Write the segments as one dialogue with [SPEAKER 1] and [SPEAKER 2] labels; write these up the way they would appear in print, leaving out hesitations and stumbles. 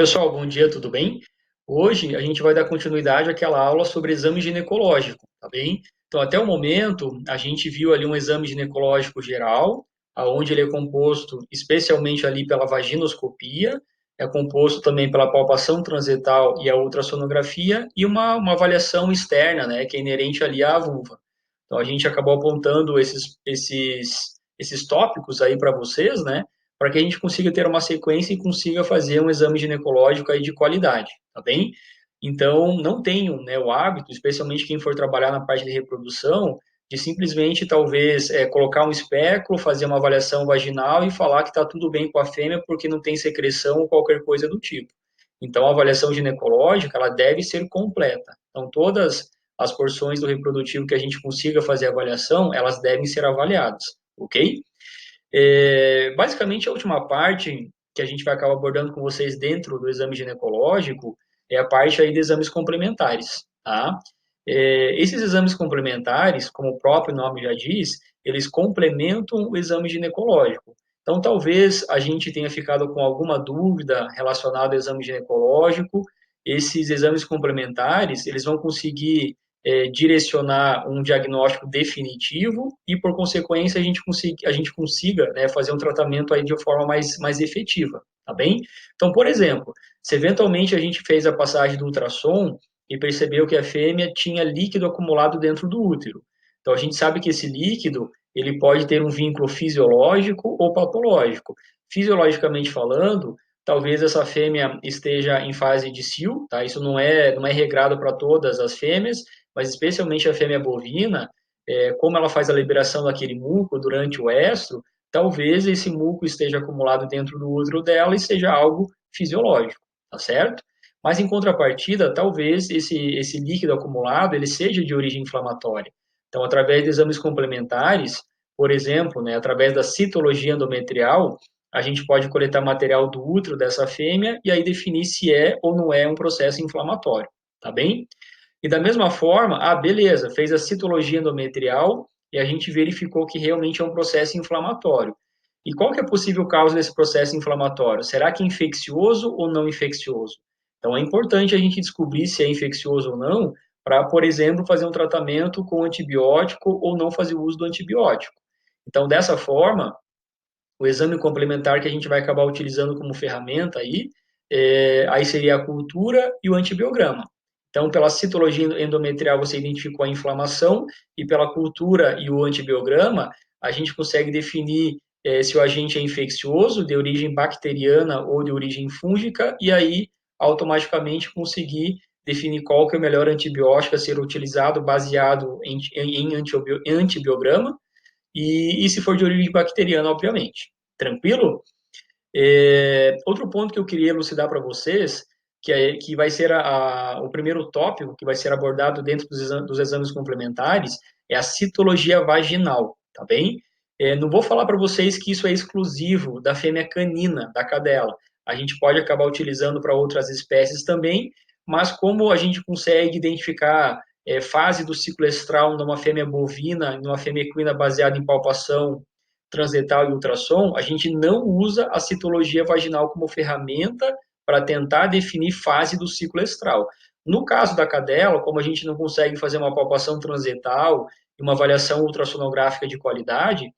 [SPEAKER 1] Pessoal, bom dia, tudo bem? Hoje a gente vai dar continuidade àquela aula sobre exame ginecológico, tá bem? Então, até o momento, a gente viu ali um exame ginecológico geral, aonde ele é composto especialmente ali pela vaginoscopia, é composto também pela palpação transetal e a ultrassonografia, e uma avaliação externa, né, que é inerente ali à vulva. Então, a gente acabou apontando esses tópicos aí para vocês, né, para que a gente consiga ter uma sequência e consiga fazer um exame ginecológico aí de qualidade, tá bem? Então, não tenham, né, o hábito, especialmente quem for trabalhar na parte de reprodução, de simplesmente, talvez, colocar um espéculo, fazer uma avaliação vaginal e falar que está tudo bem com a fêmea porque não tem secreção ou qualquer coisa do tipo. Então, a avaliação ginecológica, ela deve ser completa. Então, todas as porções do reprodutivo que a gente consiga fazer avaliação, elas devem ser avaliadas, ok? Basicamente, a última parte que a gente vai acabar abordando com vocês dentro do exame ginecológico é a parte aí de exames complementares, tá? Esses exames complementares, como o próprio nome já diz, eles complementam o exame ginecológico. Então, talvez a gente tenha ficado com alguma dúvida relacionada ao exame ginecológico. Esses exames complementares, eles vão conseguir direcionar um diagnóstico definitivo e, por consequência, a gente consiga, né, fazer um tratamento aí de forma mais efetiva, tá bem? Então, por exemplo, se eventualmente a gente fez a passagem do ultrassom e percebeu que a fêmea tinha líquido acumulado dentro do útero. Então, a gente sabe que esse líquido, ele pode ter um vínculo fisiológico ou patológico. Fisiologicamente falando, talvez essa fêmea esteja em fase de cio, tá? Isso não é regrado para todas as fêmeas, mas especialmente a fêmea bovina, como ela faz a liberação daquele muco durante o estro, talvez esse muco esteja acumulado dentro do útero dela e seja algo fisiológico, tá certo? Mas em contrapartida, talvez esse líquido acumulado ele seja de origem inflamatória. Então, através de exames complementares, por exemplo, né, através da citologia endometrial, a gente pode coletar material do útero dessa fêmea e aí definir se é ou não é um processo inflamatório, tá bem? E da mesma forma, beleza, fez a citologia endometrial e a gente verificou que realmente é um processo inflamatório. E qual que é a possível causa desse processo inflamatório? Será que é infeccioso ou não infeccioso? Então é importante a gente descobrir se é infeccioso ou não, para, por exemplo, fazer um tratamento com antibiótico ou não fazer uso do antibiótico. Então, dessa forma, o exame complementar que a gente vai acabar utilizando como ferramenta aí seria a cultura e o antibiograma. Então, pela citologia endometrial, você identificou a inflamação, e pela cultura e o antibiograma, a gente consegue definir se o agente é infeccioso, de origem bacteriana ou de origem fúngica, e aí automaticamente conseguir definir qual que é o melhor antibiótico a ser utilizado baseado em antibiograma, e se for de origem bacteriana, obviamente. Tranquilo? Outro ponto que eu queria elucidar para vocês, que vai ser o primeiro tópico que vai ser abordado dentro dos exames complementares, é a citologia vaginal, tá bem? Não vou falar para vocês que isso é exclusivo da fêmea canina, da cadela. A gente pode acabar utilizando para outras espécies também, mas como a gente consegue identificar fase do ciclo estral numa fêmea bovina, numa fêmea equina baseada em palpação transdental e ultrassom, a gente não usa a citologia vaginal como ferramenta para tentar definir fase do ciclo estral. No caso da cadela, como a gente não consegue fazer uma palpação transdental e uma avaliação ultrassonográfica de qualidade,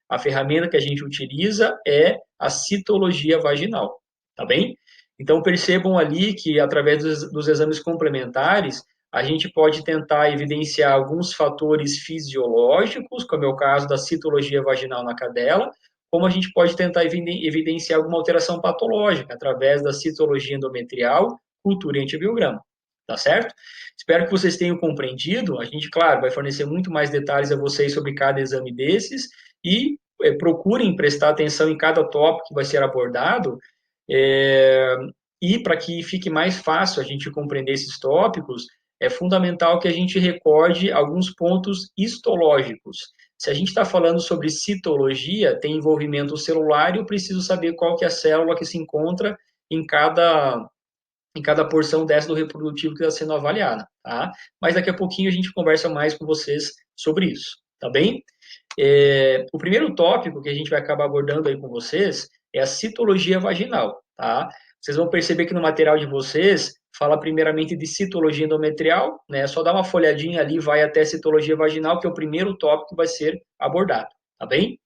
[SPEAKER 1] a ferramenta que a gente utiliza é a citologia vaginal, tá bem? Então, percebam ali que, através dos exames complementares, a gente pode tentar evidenciar alguns fatores fisiológicos, como é o caso da citologia vaginal na cadela, como a gente pode tentar evidenciar alguma alteração patológica, através da citologia endometrial, cultura e antibiograma. Tá certo? Espero que vocês tenham compreendido. A gente, claro, vai fornecer muito mais detalhes a vocês sobre cada exame desses, e procurem prestar atenção em cada tópico que vai ser abordado, é, e para que fique mais fácil a gente compreender esses tópicos, é fundamental que a gente recorde alguns pontos histológicos. Se a gente está falando sobre citologia, tem envolvimento celular, e eu preciso saber qual que é a célula que se encontra em cada porção dessa do reprodutivo que está sendo avaliada, tá? Mas daqui a pouquinho a gente conversa mais com vocês sobre isso, tá bem? O primeiro tópico que a gente vai acabar abordando aí com vocês é a citologia vaginal, tá? vocês vão perceber que no material de vocês fala primeiramente de citologia endometrial, né? Só dá uma folhadinha ali, vai até citologia vaginal, que é o primeiro tópico que vai ser abordado, tá bem?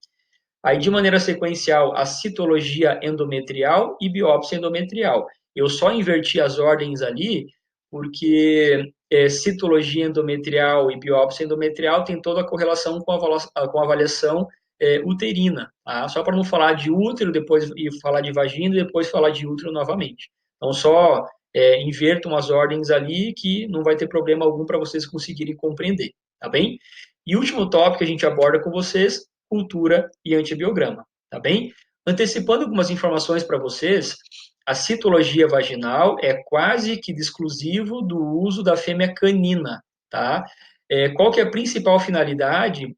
[SPEAKER 1] Aí, de maneira sequencial, a citologia endometrial e biópsia endometrial. Eu só inverti as ordens ali, porque citologia endometrial e biópsia endometrial tem toda a correlação com a avaliação uterina, tá? Só para não falar de útero, depois e falar de vagina, e depois falar de útero novamente. Então, só invertam as ordens ali, que não vai ter problema algum para vocês conseguirem compreender, tá bem? E último tópico que a gente aborda com vocês, cultura e antibiograma, tá bem? Antecipando algumas informações para vocês, a citologia vaginal é quase que exclusivo do uso da fêmea canina, tá? Qual que é a principal finalidade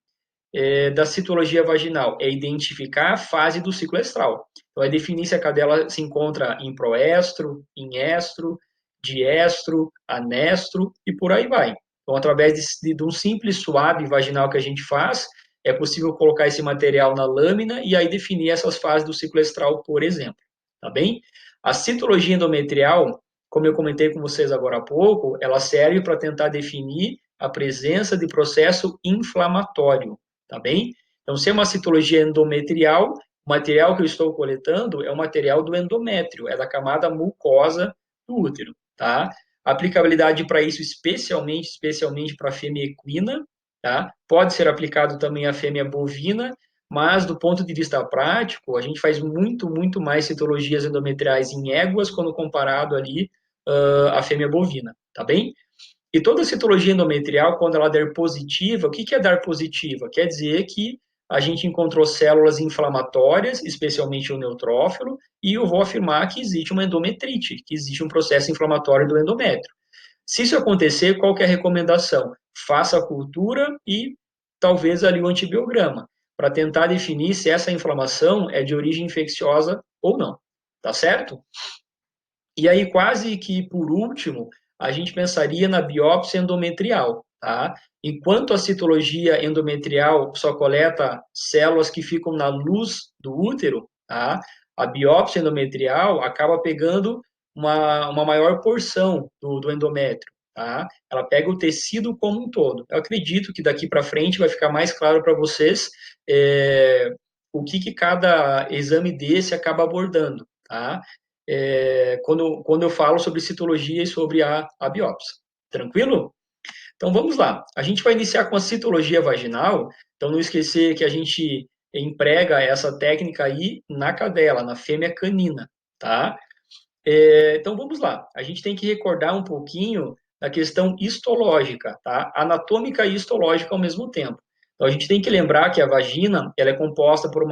[SPEAKER 1] da citologia vaginal? É identificar a fase do ciclo estral. Então, é definir se a cadela se encontra em proestro, em estro, diestro, anestro e por aí vai. Então, através de um simples suave vaginal que a gente faz, é possível colocar esse material na lâmina e aí definir essas fases do ciclo estral, por exemplo. Tá bem? A citologia endometrial, como eu comentei com vocês agora há pouco, ela serve para tentar definir a presença de processo inflamatório, tá bem? Então, se é uma citologia endometrial, o material que eu estou coletando é o material do endométrio, é da camada mucosa do útero, tá? Aplicabilidade para isso, especialmente para a fêmea equina, tá? Pode ser aplicado também à fêmea bovina, mas do ponto de vista prático, a gente faz muito mais citologias endometriais em éguas quando comparado ali à fêmea bovina, tá bem? E toda citologia endometrial, quando ela der positiva, o que é dar positiva? Quer dizer que a gente encontrou células inflamatórias, especialmente o neutrófilo, e eu vou afirmar que existe uma endometrite, que existe um processo inflamatório do endométrio. Se isso acontecer, qual que é a recomendação? Faça a cultura e talvez ali o antibiograma, para tentar definir se essa inflamação é de origem infecciosa ou não. Tá certo? E aí, quase que por último, a gente pensaria na biópsia endometrial, tá? Enquanto a citologia endometrial só coleta células que ficam na luz do útero, tá? A biópsia endometrial acaba pegando uma maior porção do endométrio, tá? Ela pega o tecido como um todo. Eu acredito que daqui para frente vai ficar mais claro para vocês o que cada exame desse acaba abordando, tá? Quando eu falo sobre citologia e sobre a biópsia. Tranquilo? Então vamos lá. A gente vai iniciar com a citologia vaginal. Então não esquecer que a gente emprega essa técnica aí na cadela, na fêmea canina, tá? Então vamos lá. A gente tem que recordar um pouquinho da questão histológica, tá? Anatômica e histológica ao mesmo tempo. Então a gente tem que lembrar que a vagina ela é composta por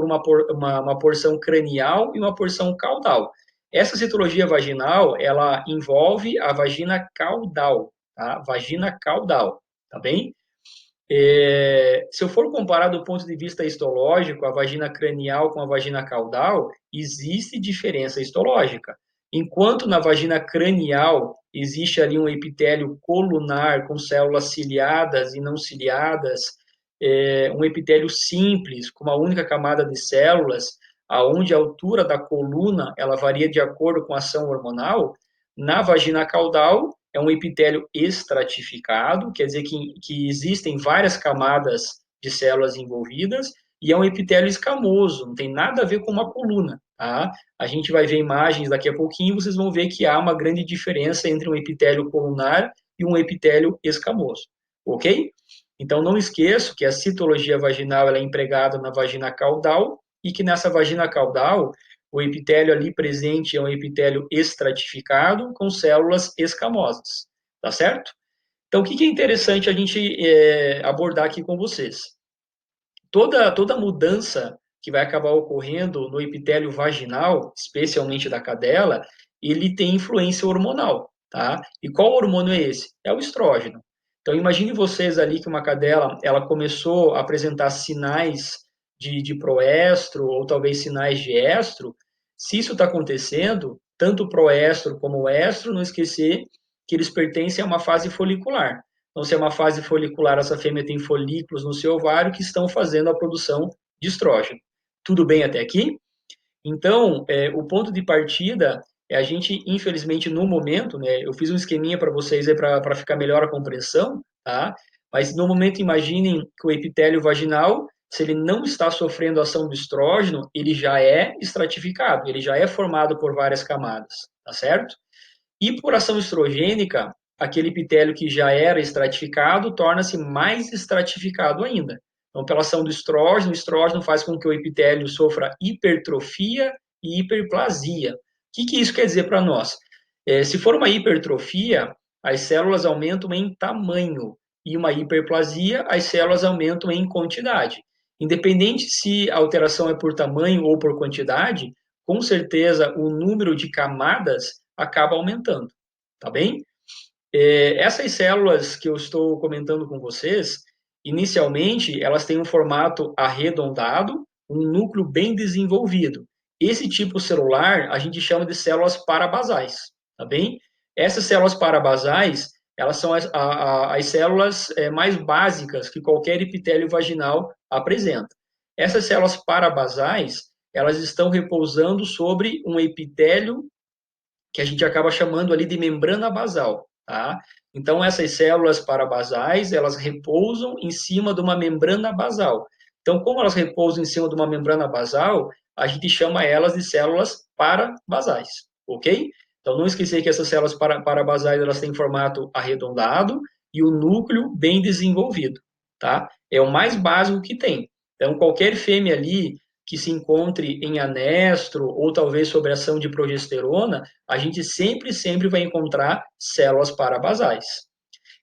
[SPEAKER 1] uma porção cranial e uma porção caudal. Essa citologia vaginal ela envolve a vagina caudal, tá? Vagina caudal, tá bem? Se eu for comparar do ponto de vista histológico, a vagina cranial com a vagina caudal, existe diferença histológica. Enquanto na vagina cranial existe ali um epitélio colunar com células ciliadas e não ciliadas, um epitélio simples com uma única camada de células, aonde a altura da coluna ela varia de acordo com a ação hormonal, na vagina caudal é um epitélio estratificado, quer dizer que existem várias camadas de células envolvidas, e é um epitélio escamoso, não tem nada a ver com uma coluna, tá? A gente vai ver imagens daqui a pouquinho, vocês vão ver que há uma grande diferença entre um epitélio colunar e um epitélio escamoso, ok? Então, não esqueço que a citologia vaginal ela é empregada na vagina caudal e que nessa vagina caudal o epitélio ali presente é um epitélio estratificado com células escamosas, tá certo? Então, o que é interessante a gente abordar aqui com vocês? Toda mudança que vai acabar ocorrendo no epitélio vaginal, especialmente da cadela, ele tem influência hormonal, tá? E qual hormônio é esse? É o estrógeno. Então, imagine vocês ali que uma cadela, ela começou a apresentar sinais de proestro ou talvez sinais de estro. Se isso está acontecendo, tanto o proestro como o estro, não esquecer que eles pertencem a uma fase folicular. Então, se é uma fase folicular, essa fêmea tem folículos no seu ovário que estão fazendo a produção de estrógeno. Tudo bem até aqui? Então, o ponto de partida a gente, infelizmente, no momento, né, eu fiz um esqueminha para vocês para ficar melhor a compreensão, tá? Mas no momento, imaginem que o epitélio vaginal, se ele não está sofrendo ação do estrógeno, ele já é estratificado, ele já é formado por várias camadas, tá certo? E por ação estrogênica, aquele epitélio que já era estratificado torna-se mais estratificado ainda. Então, pela ação do estrógeno, o estrógeno faz com que o epitélio sofra hipertrofia e hiperplasia. O que isso quer dizer para nós? Se for uma hipertrofia, as células aumentam em tamanho, e uma hiperplasia, as células aumentam em quantidade. Independente se a alteração é por tamanho ou por quantidade, com certeza o número de camadas acaba aumentando, tá bem? Essas células que eu estou comentando com vocês, inicialmente, elas têm um formato arredondado, um núcleo bem desenvolvido. Esse tipo celular a gente chama de células parabasais, tá bem? Essas células parabasais, elas são as células mais básicas que qualquer epitélio vaginal apresenta. Essas células parabasais, elas estão repousando sobre um epitélio que a gente acaba chamando ali de membrana basal, tá? Então, essas células parabasais, elas repousam em cima de uma membrana basal. Então, como elas repousam em cima de uma membrana basal, a gente chama elas de células parabasais, ok? Então, não esquecer que essas células parabasais, elas têm formato arredondado e o núcleo bem desenvolvido, tá? É o mais básico que tem. Então, qualquer fêmea ali que se encontre em anestro ou talvez sob ação de progesterona, a gente sempre vai encontrar células parabasais.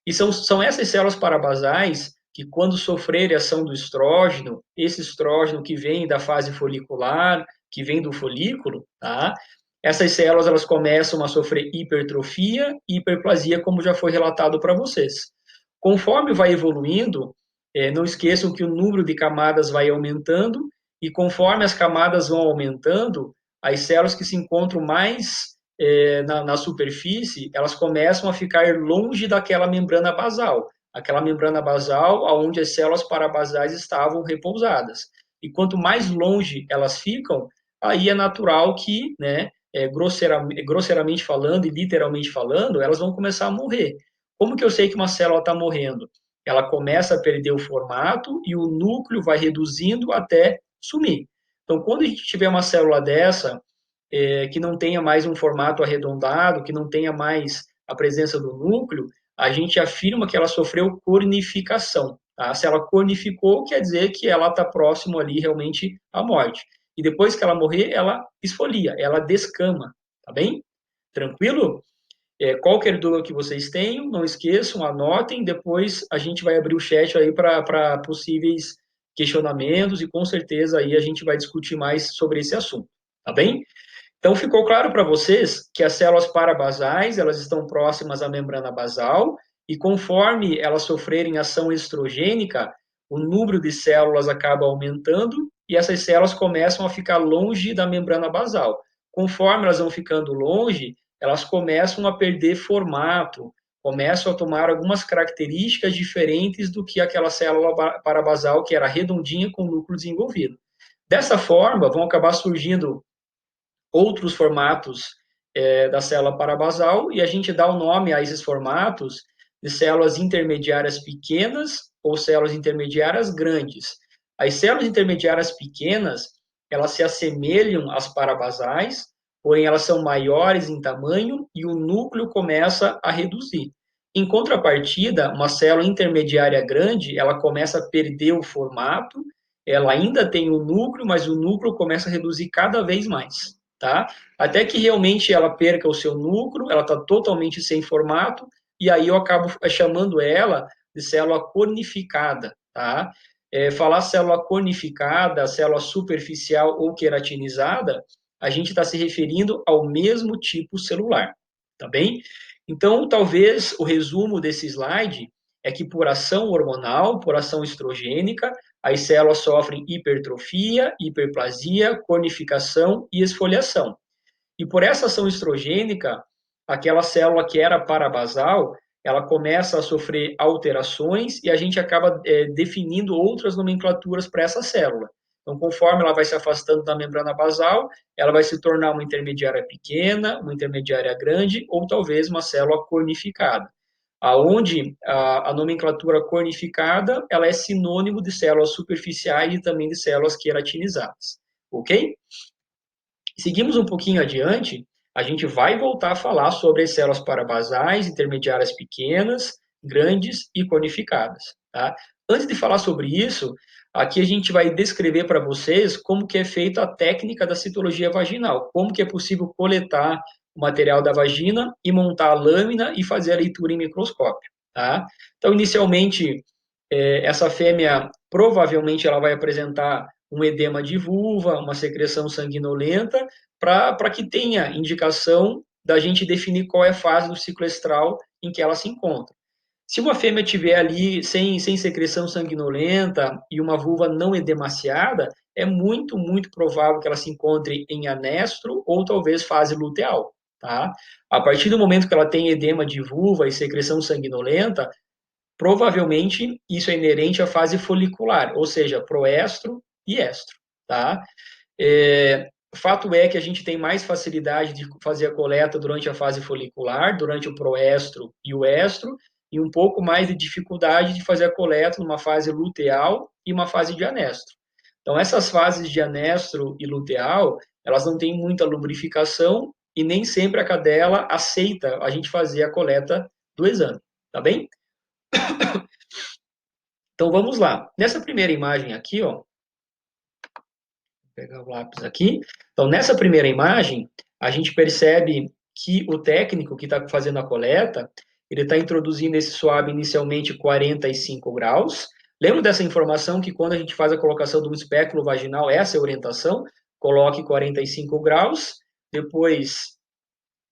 [SPEAKER 1] E são essas células parabasais que, quando sofrerem ação do estrógeno, esse estrógeno que vem da fase folicular, que vem do folículo, tá? Essas células elas começam a sofrer hipertrofia e hiperplasia, como já foi relatado para vocês. Conforme vai evoluindo, não esqueçam que o número de camadas vai aumentando, e conforme as camadas vão aumentando, as células que se encontram mais na superfície, elas começam a ficar longe daquela membrana basal, aquela membrana basal onde as células parabasais estavam repousadas. E quanto mais longe elas ficam, aí é natural que, né, grosseiramente falando e literalmente falando, elas vão começar a morrer. Como que eu sei que uma célula está morrendo? Ela começa a perder o formato e o núcleo vai reduzindo até sumir. Então, quando a gente tiver uma célula dessa, que não tenha mais um formato arredondado, que não tenha mais a presença do núcleo, a gente afirma que ela sofreu cornificação. Tá? Se ela cornificou, quer dizer que ela está próximo ali realmente à morte. E depois que ela morrer, ela esfolia, ela descama, tá bem? Tranquilo? Qualquer dúvida que vocês tenham, não esqueçam, anotem, depois a gente vai abrir o chat aí para possíveis questionamentos e com certeza aí a gente vai discutir mais sobre esse assunto, tá bem? Então, ficou claro para vocês que as células parabasais, elas estão próximas à membrana basal, e conforme elas sofrerem ação estrogênica, o número de células acaba aumentando e essas células começam a ficar longe da membrana basal. Conforme elas vão ficando longe, elas começam a perder formato, começam a tomar algumas características diferentes do que aquela célula parabasal que era redondinha com o núcleo desenvolvido. Dessa forma, vão acabar surgindo outros formatos da célula parabasal e a gente dá o nome a esses formatos de células intermediárias pequenas ou células intermediárias grandes. As células intermediárias pequenas, elas se assemelham às parabasais, porém elas são maiores em tamanho e o núcleo começa a reduzir. Em contrapartida, uma célula intermediária grande, ela começa a perder o formato, ela ainda tem o núcleo, mas o núcleo começa a reduzir cada vez mais, tá? Até que realmente ela perca o seu núcleo, ela está totalmente sem formato, e aí eu acabo chamando ela de célula cornificada, tá? Falar célula cornificada, célula superficial ou queratinizada, a gente está se referindo ao mesmo tipo celular, tá bem? Então, talvez o resumo desse slide é que por ação hormonal, por ação estrogênica, as células sofrem hipertrofia, hiperplasia, cornificação e esfoliação. E por essa ação estrogênica, aquela célula que era parabasal, ela começa a sofrer alterações e a gente acaba definindo outras nomenclaturas para essa célula. Então, conforme ela vai se afastando da membrana basal, ela vai se tornar uma intermediária pequena, uma intermediária grande, ou talvez uma célula cornificada. Aonde a nomenclatura cornificada, ela é sinônimo de células superficiais e também de células queratinizadas, ok? Seguimos um pouquinho adiante, a gente vai voltar a falar sobre as células parabasais, intermediárias pequenas, grandes e conificadas, tá? Antes de falar sobre isso, aqui a gente vai descrever para vocês como que é feita a técnica da citologia vaginal, como que é possível coletar o material da vagina e montar a lâmina e fazer a leitura em microscópio, tá? Então, inicialmente, essa fêmea provavelmente ela vai apresentar um edema de vulva, uma secreção sanguinolenta, para que tenha indicação da gente definir qual é a fase do ciclo estral em que ela se encontra. Se uma fêmea tiver ali sem secreção sanguinolenta e uma vulva não edemaciada, é muito, muito provável que ela se encontre em anestro ou talvez fase luteal, tá? A partir do momento que ela tem edema de vulva e secreção sanguinolenta, provavelmente isso é inerente à fase folicular, ou seja, proestro e estro, tá? Fato é que a gente tem mais facilidade de fazer a coleta durante a fase folicular, durante o proestro e o estro, e um pouco mais de dificuldade de fazer a coleta numa fase luteal e uma fase de anestro. Então, essas fases de anestro e luteal, elas não têm muita lubrificação e nem sempre a cadela aceita a gente fazer a coleta do exame, tá bem? Então, vamos lá. Nessa primeira imagem aqui, ó, vou pegar o lápis aqui. Então, nessa primeira imagem, a gente percebe que o técnico que está fazendo a coleta, ele está introduzindo esse suave inicialmente 45 graus. Lembra dessa informação que quando a gente faz a colocação do espéculo vaginal, essa é a orientação, coloque 45 graus, depois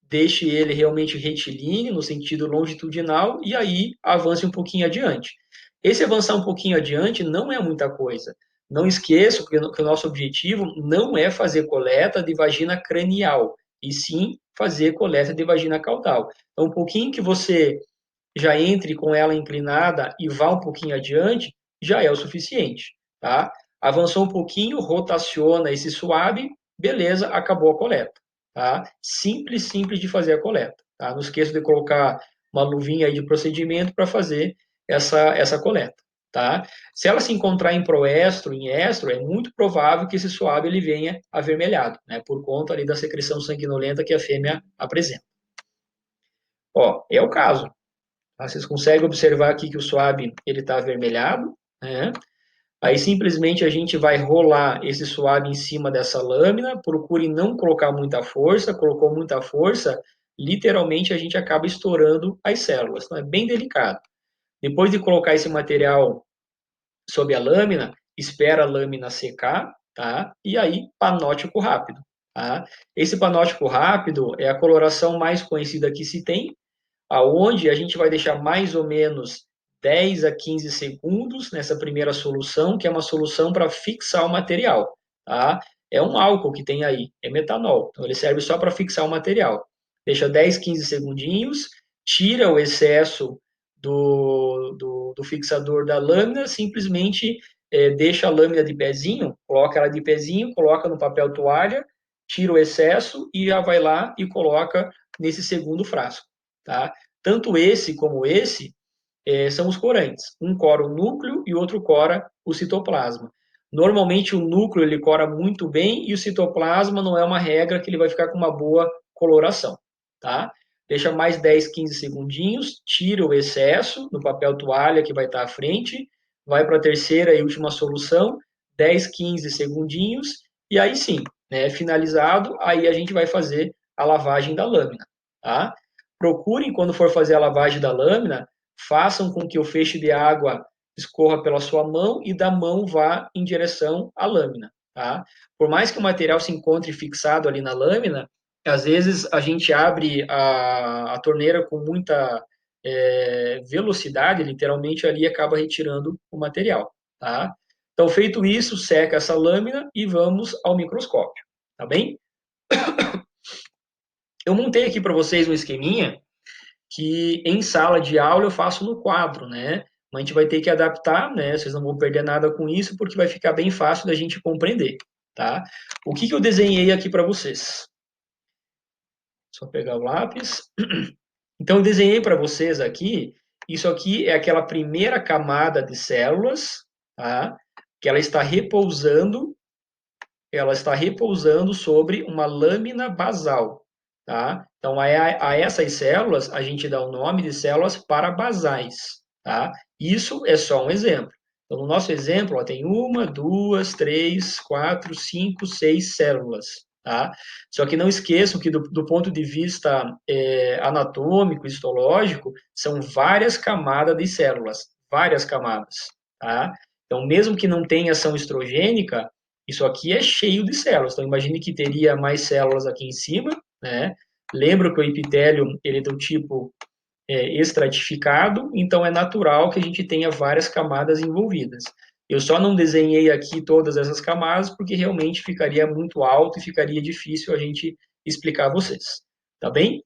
[SPEAKER 1] deixe ele realmente retilíneo, no sentido longitudinal, e aí avance um pouquinho adiante. Esse avançar um pouquinho adiante não é muita coisa. Não esqueça que o nosso objetivo não é fazer coleta de vagina cranial, e sim fazer coleta de vagina caudal. Então, um pouquinho que você já entre com ela inclinada e vá um pouquinho adiante, já é o suficiente, tá? Avançou um pouquinho, rotaciona esse suave, beleza, acabou a coleta, tá? Simples, simples de fazer a coleta, tá? Não esqueça de colocar uma luvinha aí de procedimento para fazer essa coleta, tá? Se ela se encontrar em proestro, em estro, é muito provável que esse suave ele venha avermelhado, né? Por conta ali da secreção sanguinolenta que a fêmea apresenta. Ó, é o caso. Vocês conseguem observar aqui que o suave ele está avermelhado, né? Aí simplesmente a gente vai rolar esse suave em cima dessa lâmina, procure não colocar muita força, colocou muita força, literalmente a gente acaba estourando as células, então é bem delicado. Depois de colocar esse material sob a lâmina, espera a lâmina secar, tá? E aí panótico rápido, tá? Esse panótico rápido é a coloração mais conhecida que se tem, aonde a gente vai deixar mais ou menos 10 a 15 segundos nessa primeira solução, que é uma solução para fixar o material, tá? É um álcool que tem aí, é metanol, então ele serve só para fixar o material. Deixa 10, 15 segundinhos, tira o excesso do fixador da lâmina, simplesmente deixa a lâmina de pezinho, coloca ela de pezinho, coloca no papel toalha, tira o excesso e já vai lá e coloca nesse segundo frasco, tá? Tanto esse como esse são os corantes. Um cora o núcleo e o outro cora o citoplasma. Normalmente o núcleo ele cora muito bem e o citoplasma não é uma regra que ele vai ficar com uma boa coloração, tá? Deixa mais 10, 15 segundinhos, tira o excesso no papel toalha que vai estar à frente, vai para a terceira e última solução, 10, 15 segundinhos, e aí sim, né, finalizado, aí a gente vai fazer a lavagem da lâmina, tá? Procurem, quando for fazer a lavagem da lâmina, façam com que o feixe de água escorra pela sua mão e da mão vá em direção à lâmina, tá? Por mais que o material se encontre fixado ali na lâmina, às vezes a gente abre a torneira com muita velocidade, literalmente ali acaba retirando o material, tá? Então, feito isso, seca essa lâmina e vamos ao microscópio, tá bem? Eu montei aqui para vocês um esqueminha que em sala de aula eu faço no quadro, né? Mas a gente vai ter que adaptar, né? Vocês não vão perder nada com isso, porque vai ficar bem fácil da gente compreender, tá? O que eu desenhei aqui para vocês? Só pegar o lápis. Então, eu desenhei para vocês aqui, isso aqui é aquela primeira camada de células, tá? Que ela está repousando sobre uma lâmina basal, tá? Então, a essas células, a gente dá o nome de células parabasais, tá? Isso é só um exemplo. Então, no nosso exemplo, ó, tem uma, duas, três, quatro, cinco, seis células, tá? Só que não esqueçam que, do ponto de vista anatômico, histológico, são várias camadas de células, várias camadas, tá? Então, mesmo que não tenha ação estrogênica, isso aqui é cheio de células. Então, imagine que teria mais células aqui em cima, né? Lembra que o epitélio ele é do tipo estratificado, então é natural que a gente tenha várias camadas envolvidas. Eu só não desenhei aqui todas essas camadas porque realmente ficaria muito alto e ficaria difícil a gente explicar a vocês. Tá bem?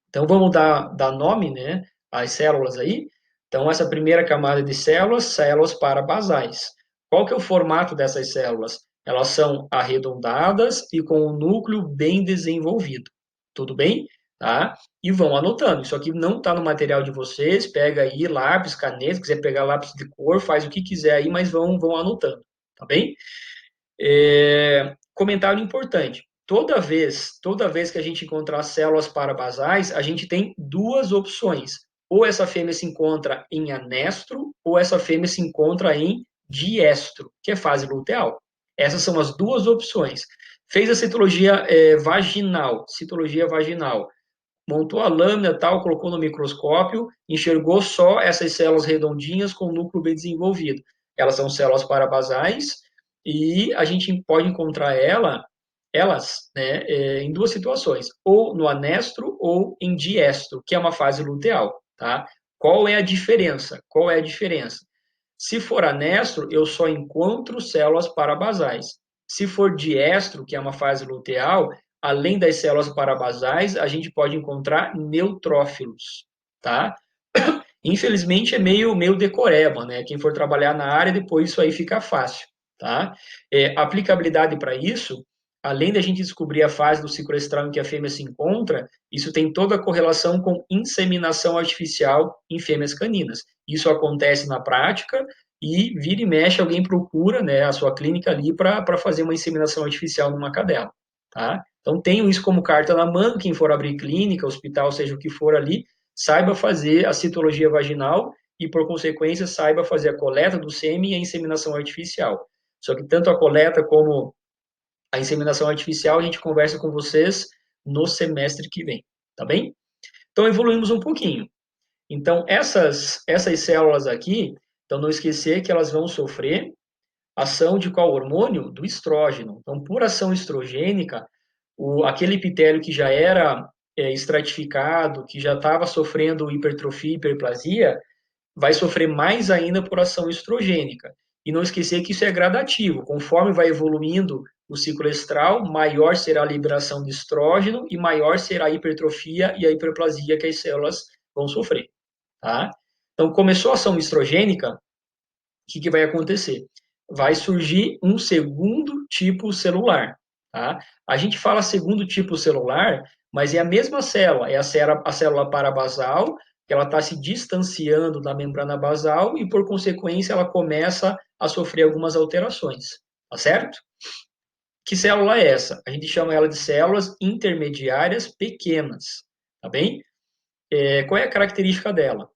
[SPEAKER 1] Então, vamos dar nome, né, às células aí. Então, essa primeira camada de células, células parabasais. Qual que é o formato dessas células? Elas são arredondadas e com o núcleo bem desenvolvido. Tudo bem? Tá? E vão anotando. Isso aqui não está no material de vocês. Pega aí lápis, caneta, se quiser pegar lápis de cor, faz o que quiser aí, mas vão anotando. Tá bem? Comentário importante. Toda vez que a gente encontrar células parabasais, a gente tem duas opções. Ou essa fêmea se encontra em anestro, ou essa fêmea se encontra em diestro, que é fase luteal. Essas são as duas opções. Fez a citologia vaginal, montou a lâmina tal, colocou no microscópio, enxergou só essas células redondinhas com o núcleo bem desenvolvido. Elas são células parabasais e a gente pode encontrar elas, né, em duas situações, ou no anestro ou em diestro, que é uma fase luteal, tá? Qual é a diferença? Qual é a diferença? Se for anestro, eu só encontro células parabasais. Se for diestro, que é uma fase luteal, além das células parabasais, a gente pode encontrar neutrófilos, tá? Infelizmente é meio decoreba, né? Quem for trabalhar na área, depois isso aí fica fácil, tá? Aplicabilidade para isso, além da gente descobrir a fase do ciclo estral em que a fêmea se encontra, isso tem toda a correlação com inseminação artificial em fêmeas caninas. Isso acontece na prática e vira e mexe alguém procura, né, a sua clínica ali para fazer uma inseminação artificial numa cadela, tá? Então tenham isso como carta na mão, quem for abrir clínica, hospital, seja o que for ali, saiba fazer a citologia vaginal e, por consequência, saiba fazer a coleta do sêmen e a inseminação artificial. Só que tanto a coleta como a inseminação artificial a gente conversa com vocês no semestre que vem, tá bem? Então, evoluímos um pouquinho. Então, essas células aqui, então não esquecer que elas vão sofrer ação de qual hormônio? Do estrógeno. Então, por ação estrogênica, aquele epitélio que já era estratificado, que já estava sofrendo hipertrofia e hiperplasia, vai sofrer mais ainda por ação estrogênica. E não esquecer que isso é gradativo. Conforme vai evoluindo o ciclo estral, maior será a liberação de estrógeno e maior será a hipertrofia e a hiperplasia que as células vão sofrer. Tá? Então, começou a ação estrogênica, o que vai acontecer? Vai surgir um segundo tipo celular. Tá? A gente fala segundo tipo celular, mas é a mesma célula, é a célula parabasal, que ela está se distanciando da membrana basal e, por consequência, ela começa a sofrer algumas alterações. Tá certo? Que célula é essa? A gente chama ela de células intermediárias pequenas. Tá bem? Qual é a característica dela?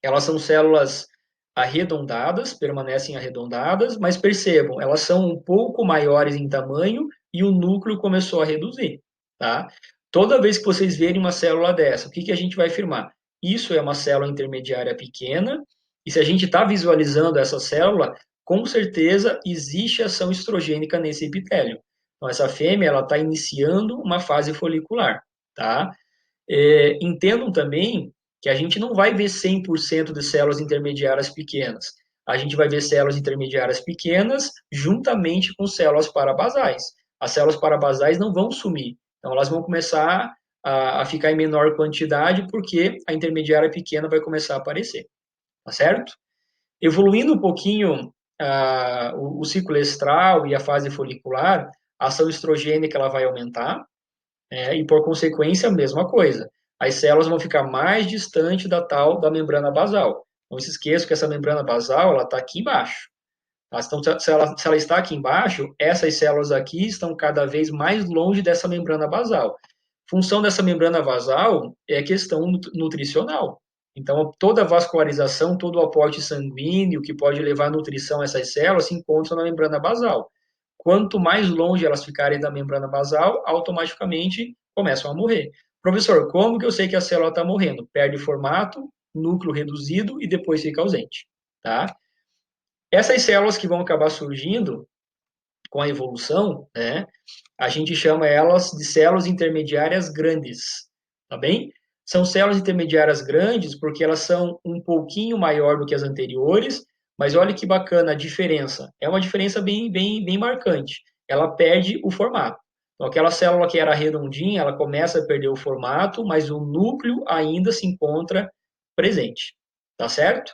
[SPEAKER 1] Elas são células arredondadas, permanecem arredondadas, mas percebam, elas são um pouco maiores em tamanho e o núcleo começou a reduzir, tá? Toda vez que vocês verem uma célula dessa, o que a gente vai afirmar? Isso é uma célula intermediária pequena, e se a gente está visualizando essa célula, com certeza existe ação estrogênica nesse epitélio. Então, essa fêmea, ela está iniciando uma fase folicular, tá? Entendam também que a gente não vai ver 100% de células intermediárias pequenas. A gente vai ver células intermediárias pequenas juntamente com células parabasais. As células parabasais não vão sumir. Então, elas vão começar a ficar em menor quantidade porque a intermediária pequena vai começar a aparecer. tá certo? Evoluindo um pouquinho o ciclo estral e a fase folicular, a ação estrogênica ela vai aumentar, e por consequência a mesma coisa. As células vão ficar mais distante da membrana basal. Não se esqueça que essa membrana basal ela está aqui embaixo. Tá? Então, se ela está aqui embaixo, essas células aqui estão cada vez mais longe dessa membrana basal. Função dessa membrana basal é questão nutricional. Então, toda a vascularização, todo o aporte sanguíneo que pode levar nutrição a essas células se encontra na membrana basal. Quanto mais longe elas ficarem da membrana basal, automaticamente começam a morrer. Professor, como que eu sei que a célula está morrendo? Perde formato, núcleo reduzido e depois fica ausente. Tá? Essas células que vão acabar surgindo com a evolução, né, a gente chama elas de células intermediárias grandes, tá bem? São células intermediárias grandes porque elas são um pouquinho maior do que as anteriores, mas olha que bacana a diferença. É uma diferença bem marcante. Ela perde o formato. Então, aquela célula que era redondinha, ela começa a perder o formato, mas o núcleo ainda se encontra presente, tá certo?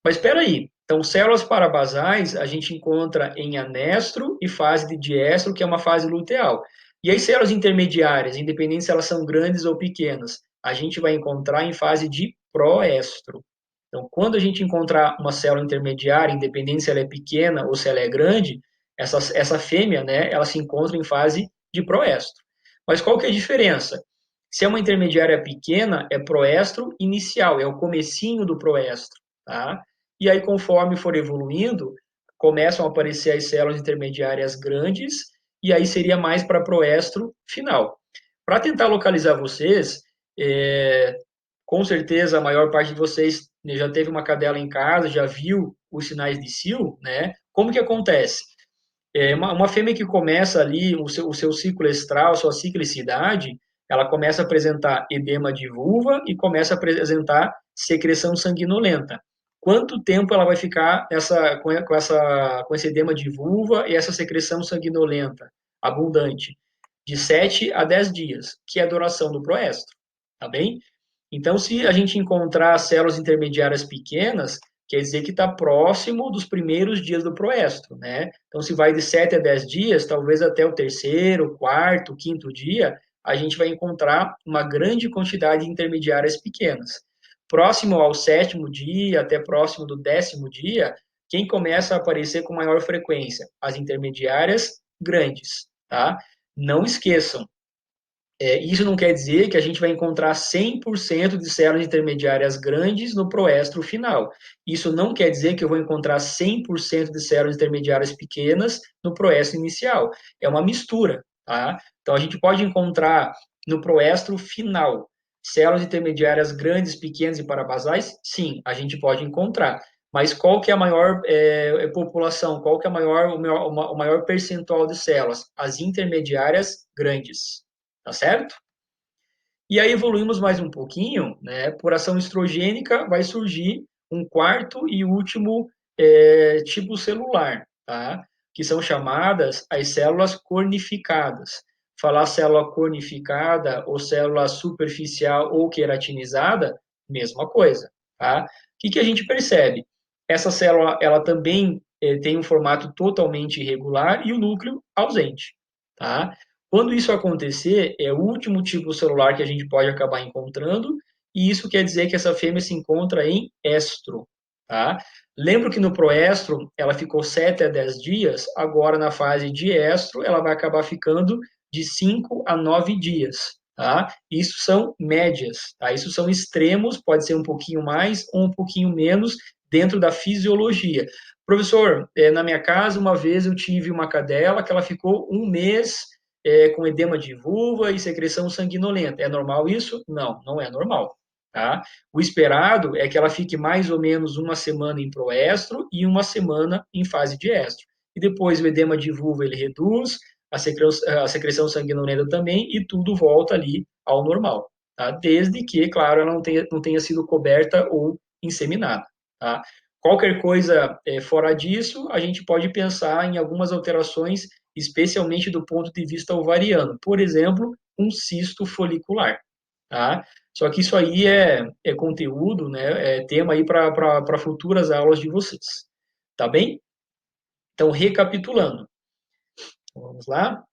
[SPEAKER 1] Mas espera aí. Então, células parabasais a gente encontra em anestro e fase de diestro, que é uma fase luteal. E as células intermediárias, independente se elas são grandes ou pequenas, a gente vai encontrar em fase de proestro. Então, quando a gente encontrar uma célula intermediária, independente se ela é pequena ou se ela é grande, essa fêmea, né, ela se encontra em fase de proestro. Mas qual que é a diferença? Se é uma intermediária pequena, é proestro inicial, é o comecinho do proestro, tá? E aí, conforme for evoluindo, começam a aparecer as células intermediárias grandes, e aí seria mais para proestro final. Para tentar localizar vocês, com certeza a maior parte de vocês já teve uma cadela em casa, já viu os sinais de cio, né? Como que acontece? Uma fêmea que começa ali o seu ciclo estral, sua ciclicidade, ela começa a apresentar edema de vulva e começa a apresentar secreção sanguinolenta. Quanto tempo ela vai ficar com esse edema de vulva e essa secreção sanguinolenta abundante? De 7 a 10 dias, que é a duração do proestro, tá bem? Então, se a gente encontrar células intermediárias pequenas, quer dizer que está próximo dos primeiros dias do proestro, né? Então, se vai de 7 a 10 dias, talvez até o terceiro, quarto, quinto dia, a gente vai encontrar uma grande quantidade de intermediárias pequenas. Próximo ao sétimo dia, até próximo do 10º dia, quem começa a aparecer com maior frequência? As intermediárias grandes, tá? Não esqueçam, isso não quer dizer que a gente vai encontrar 100% de células intermediárias grandes no proestro final. Isso não quer dizer que eu vou encontrar 100% de células intermediárias pequenas no proestro inicial. É uma mistura, tá? Então, a gente pode encontrar no proestro final células intermediárias grandes, pequenas e parabasais? Sim, a gente pode encontrar. Mas qual que é a maior população? Qual que é o maior percentual de células? As intermediárias grandes. Tá certo? E aí evoluímos mais um pouquinho, né? Por ação estrogênica vai surgir um quarto e último tipo celular, tá? Que são chamadas as células cornificadas. Falar célula cornificada ou célula superficial ou queratinizada, mesma coisa, tá? O que a gente percebe? Essa célula, ela também tem um formato totalmente irregular e o núcleo ausente, tá? Quando isso acontecer, é o último tipo celular que a gente pode acabar encontrando, e isso quer dizer que essa fêmea se encontra em estro, tá? Lembro que no proestro ela ficou 7 a 10 dias, agora na fase de estro ela vai acabar ficando de 5 a 9 dias, tá? Isso são médias, tá? Isso são extremos, pode ser um pouquinho mais ou um pouquinho menos dentro da fisiologia. Professor, na minha casa, uma vez eu tive uma cadela que ela ficou um mês com edema de vulva e secreção sanguinolenta. É normal isso? Não, não é normal. Tá? O esperado é que ela fique mais ou menos uma semana em proestro e uma semana em fase de estro. E depois o edema de vulva ele reduz, a secreção sanguinolenta também, e tudo volta ali ao normal. Tá? Desde que, claro, ela não tenha sido coberta ou inseminada. Tá? Qualquer coisa fora disso, a gente pode pensar em algumas alterações especialmente do ponto de vista ovariano. Por exemplo, um cisto folicular. Tá? Só que isso aí é conteúdo, né? É tema aí para futuras aulas de vocês. Tá bem? Então, recapitulando. Vamos lá?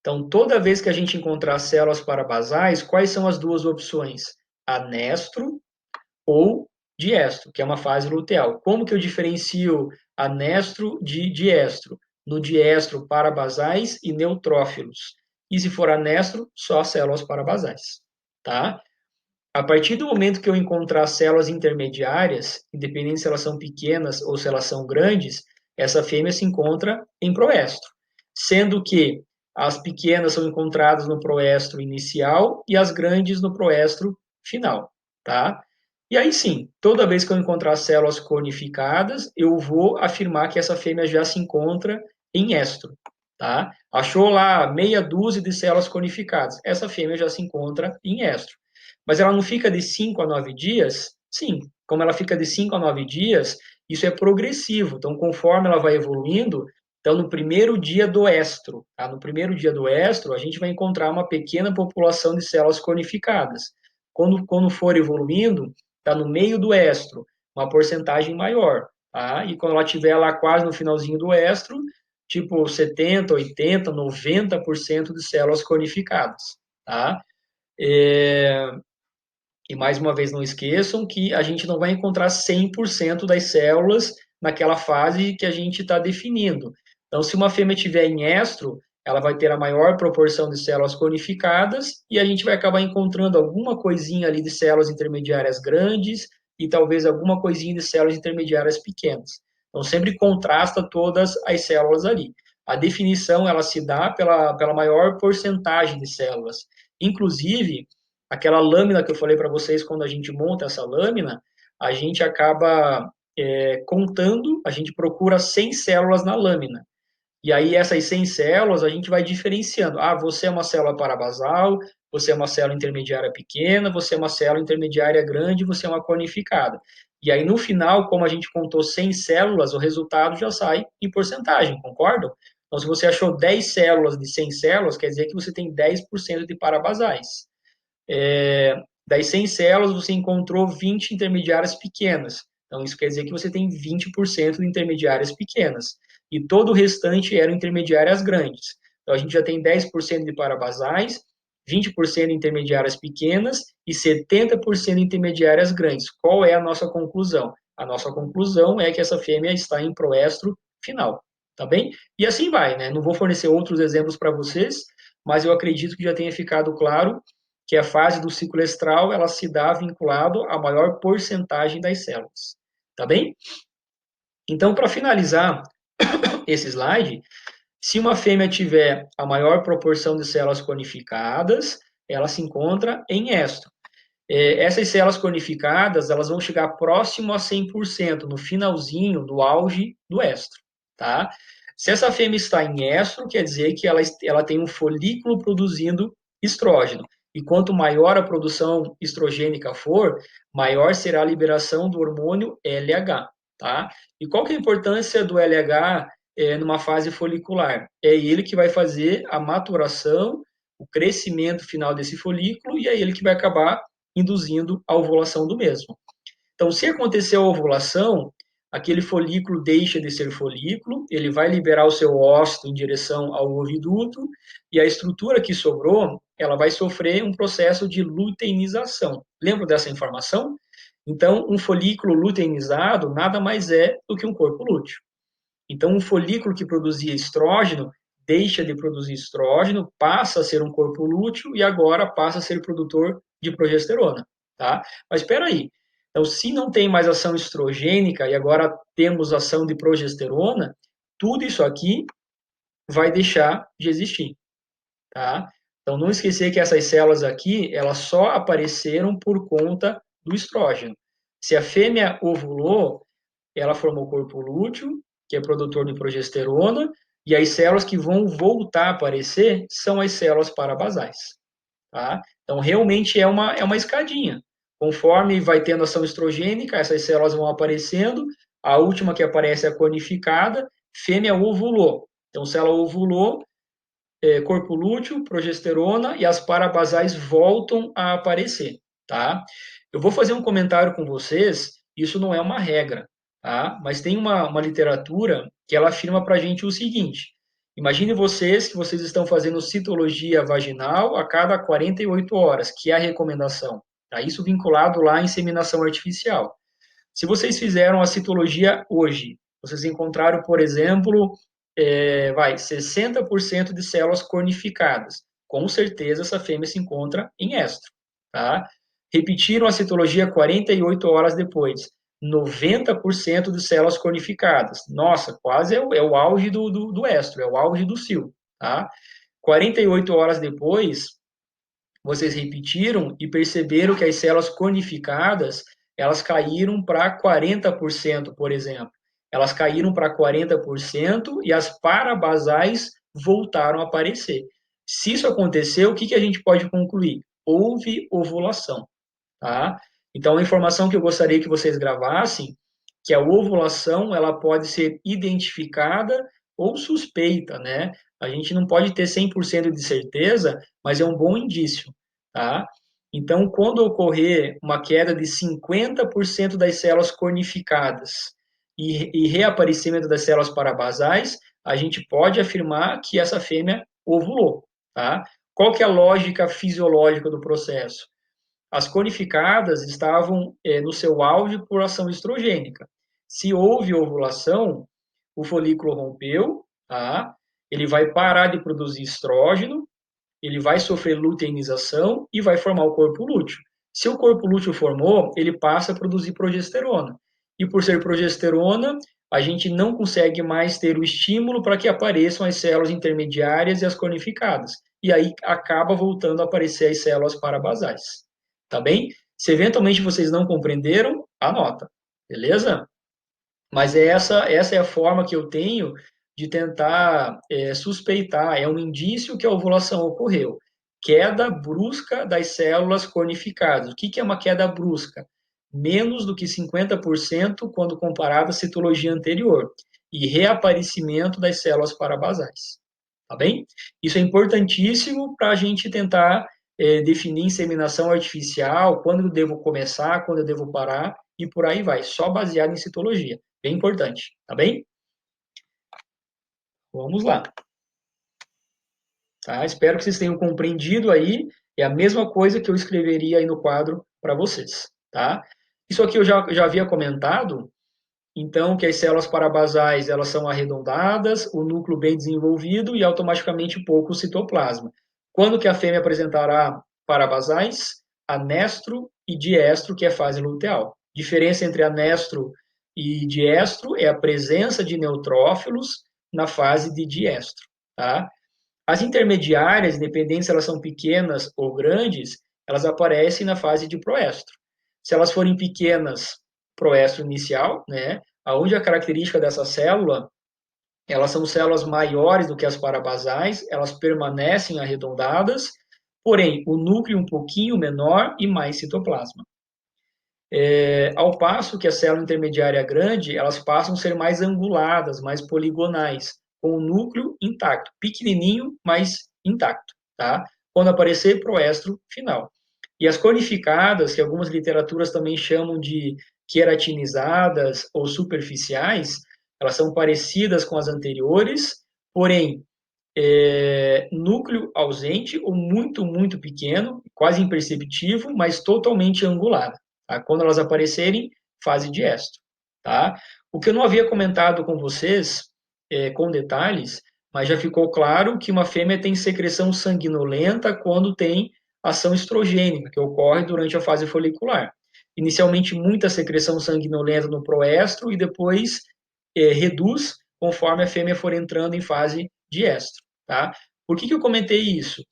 [SPEAKER 1] Então, toda vez que a gente encontrar células parabasais, quais são as duas opções? Anestro ou diestro, que é uma fase luteal. Como que eu diferencio anestro de diestro? No diestro, parabasais e neutrófilos. E se for anestro, só células parabasais. Tá? A partir do momento que eu encontrar células intermediárias, independente se elas são pequenas ou se elas são grandes, essa fêmea se encontra em proestro. Sendo que as pequenas são encontradas no proestro inicial e as grandes no proestro final, tá? E aí sim, toda vez que eu encontrar células cornificadas, eu vou afirmar que essa fêmea já se encontra em estro, tá? Achou lá meia dúzia de células cornificadas, essa fêmea já se encontra em estro. Mas ela não fica de 5 a 9 dias? Sim, como ela fica de 5 a 9 dias, isso é progressivo. Então, conforme ela vai evoluindo, então no primeiro dia do estro, tá? No primeiro dia do estro, a gente vai encontrar uma pequena população de células cornificadas. Quando for evoluindo, está no meio do estro, uma porcentagem maior, tá? E quando ela estiver lá quase no finalzinho do estro, tipo 70, 80, 90% de células cornificadas, tá? É, e mais uma vez, não esqueçam que a gente não vai encontrar 100% das células naquela fase que a gente está definindo. Então, se uma fêmea tiver em estro, ela vai ter a maior proporção de células conificadas e a gente vai acabar encontrando alguma coisinha ali de células intermediárias grandes e talvez alguma coisinha de células intermediárias pequenas. Então, sempre contrasta todas as células ali. A definição, ela se dá pela maior porcentagem de células. Inclusive, aquela lâmina que eu falei para vocês, quando a gente monta essa lâmina, a gente acaba contando, a gente procura 100 células na lâmina. E aí essas 100 células a gente vai diferenciando. Ah, você é uma célula parabasal, você é uma célula intermediária pequena, você é uma célula intermediária grande, você é uma conificada. E aí no final, como a gente contou 100 células, o resultado já sai em porcentagem, concordam? Então, se você achou 10 células de 100 células, quer dizer que você tem 10% de parabasais. Das 100 células, você encontrou 20 intermediárias pequenas. Então, isso quer dizer que você tem 20% de intermediárias pequenas. E todo o restante eram intermediárias grandes. Então, a gente já tem 10% de parabasais, 20% de intermediárias pequenas e 70% de intermediárias grandes. Qual é a nossa conclusão? A nossa conclusão é que essa fêmea está em proestro final, tá bem? E assim vai, né? Não vou fornecer outros exemplos para vocês, mas eu acredito que já tenha ficado claro que a fase do ciclo estral ela se dá vinculado à maior porcentagem das células. Tá bem? Então, para finalizar esse slide, se uma fêmea tiver a maior proporção de células conificadas, ela se encontra em estro. Essas células conificadas, elas vão chegar próximo a 100%, no finalzinho, no auge do estro, tá? Se essa fêmea está em estro, quer dizer que ela tem um folículo produzindo estrógeno. E quanto maior a produção estrogênica for, maior será a liberação do hormônio LH, tá? E qual que é a importância do LH numa fase folicular? É ele que vai fazer a maturação, o crescimento final desse folículo, e é ele que vai acabar induzindo a ovulação do mesmo. Então, se acontecer a ovulação, aquele folículo deixa de ser folículo, ele vai liberar o seu ócito em direção ao oviduto, e a estrutura que sobrou, ela vai sofrer um processo de luteinização. Lembra dessa informação? Então, um folículo luteinizado nada mais é do que um corpo lúteo. Então, um folículo que produzia estrógeno deixa de produzir estrógeno, passa a ser um corpo lúteo e agora passa a ser produtor de progesterona, tá? Mas espera aí. Então, se não tem mais ação estrogênica e agora temos ação de progesterona, tudo isso aqui vai deixar de existir, tá? Então, não esquecer que essas células aqui, elas só apareceram por conta do estrógeno. Se a fêmea ovulou, ela formou corpo lúteo, que é produtor de progesterona, e as células que vão voltar a aparecer são as células parabasais. Tá? Então, realmente é uma escadinha. Conforme vai tendo ação estrogênica, essas células vão aparecendo. A última que aparece é a conificada, fêmea ovulou. Então, se ela ovulou, corpo lúteo, progesterona e as parabasais voltam a aparecer, tá? Eu vou fazer um comentário com vocês, isso não é uma regra, tá? Mas tem uma literatura que ela afirma para a gente o seguinte: imagine vocês que vocês estão fazendo citologia vaginal a cada 48 horas, que é a recomendação, tá? Isso vinculado lá à inseminação artificial. Se vocês fizeram a citologia hoje, vocês encontraram, por exemplo, 60% de células cornificadas. Com certeza essa fêmea se encontra em estro, tá? Repetiram a citologia 48 horas depois. 90% de células cornificadas. Nossa, quase é o auge do estro, é o auge do cio, tá? 48 horas depois, vocês repetiram e perceberam que as células cornificadas, elas caíram para 40%, por exemplo. Elas caíram para 40% e as parabasais voltaram a aparecer. Se isso aconteceu, o que a gente pode concluir? Houve ovulação, tá? Então, a informação que eu gostaria que vocês gravassem, que a ovulação, ela pode ser identificada ou suspeita, né? A gente não pode ter 100% de certeza, mas é um bom indício, tá? Então, quando ocorrer uma queda de 50% das células cornificadas e reaparecimento das células parabasais, a gente pode afirmar que essa fêmea ovulou, tá? Qual que é a lógica fisiológica do processo? As conificadas estavam no seu auge por ação estrogênica. Se houve ovulação, o folículo rompeu, tá? Ele vai parar de produzir estrógeno, ele vai sofrer luteinização e vai formar o corpo lúteo. Se o corpo lúteo formou, ele passa a produzir progesterona. E por ser progesterona, a gente não consegue mais ter o estímulo para que apareçam as células intermediárias e as conificadas. E aí acaba voltando a aparecer as células parabasais. Tá bem? Se eventualmente vocês não compreenderam, anota. Beleza? Mas essa é a forma que eu tenho de tentar suspeitar, é um indício que a ovulação ocorreu. Queda brusca das células cornificadas. O que é uma queda brusca? Menos do que 50% quando comparado à citologia anterior. E reaparecimento das células parabasais. Tá bem? Isso é importantíssimo para a gente tentar definir inseminação artificial, quando eu devo começar, quando eu devo parar, e por aí vai, só baseado em citologia. Bem importante, tá bem? Vamos lá. Tá? Espero que vocês tenham compreendido aí. É a mesma coisa que eu escreveria aí no quadro para vocês, tá? Isso aqui eu já havia comentado, então, que as células parabasais, elas são arredondadas, o núcleo bem desenvolvido e automaticamente pouco citoplasma. Quando que a fêmea apresentará parabasais? Anestro e diestro, que é a fase luteal. Diferença entre anestro e diestro é a presença de neutrófilos na fase de diestro, tá? As intermediárias, independente se elas são pequenas ou grandes, elas aparecem na fase de proestro. Se elas forem pequenas, proestro inicial, né? Aonde a característica dessa célula, elas são células maiores do que as parabasais, elas permanecem arredondadas, porém o núcleo um pouquinho menor e mais citoplasma. Ao passo que a célula intermediária grande, elas passam a ser mais anguladas, mais poligonais, com o núcleo intacto, pequenininho, mas intacto, tá? Quando aparecer, proestro final. E as conificadas, que algumas literaturas também chamam de queratinizadas ou superficiais, elas são parecidas com as anteriores, porém, núcleo ausente ou muito, muito pequeno, quase imperceptível, mas totalmente angulada. Tá? Quando elas aparecerem, fase de estro. Tá? O que eu não havia comentado com vocês, com detalhes, mas já ficou claro que uma fêmea tem secreção sanguinolenta quando tem ação estrogênica, que ocorre durante a fase folicular. Inicialmente, muita secreção sanguinolenta no proestro e depois reduz conforme a fêmea for entrando em fase de estro. Tá? Por que eu comentei isso?